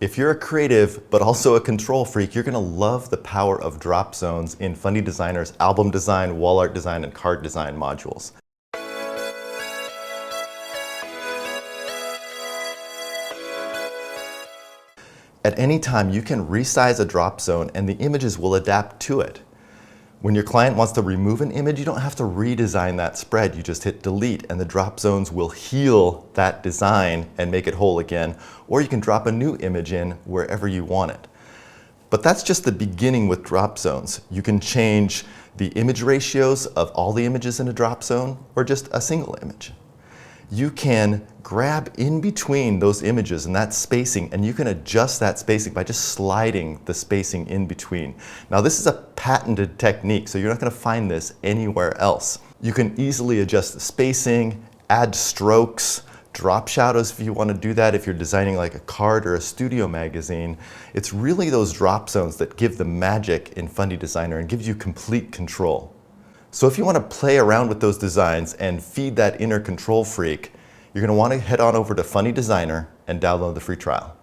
If you're a creative, but also a control freak, you're gonna love the power of drop zones in Fundy Designer's album design, wall art design, and card design modules. At any time, you can resize a drop zone and the images will adapt to it. When your client wants to remove an image, you don't have to redesign that spread. You just hit delete and the drop zones will heal that design and make it whole again. Or you can drop a new image in wherever you want it. But that's just the beginning with drop zones. You can change the image ratios of all the images in a drop zone or just a single image. You can grab in between those images and that spacing, and you can adjust that spacing by just sliding the spacing in between. Now this is a patented technique, so you're not going to find this anywhere else. You can easily adjust the spacing, add strokes, drop shadows if you want to do that if you're designing like a card or a studio magazine. It's really those drop zones that give the magic in Fundy Designer and gives you complete control. So if you want to play around with those designs and feed that inner control freak, you're going to want to head on over to Fundy Designer and download the free trial.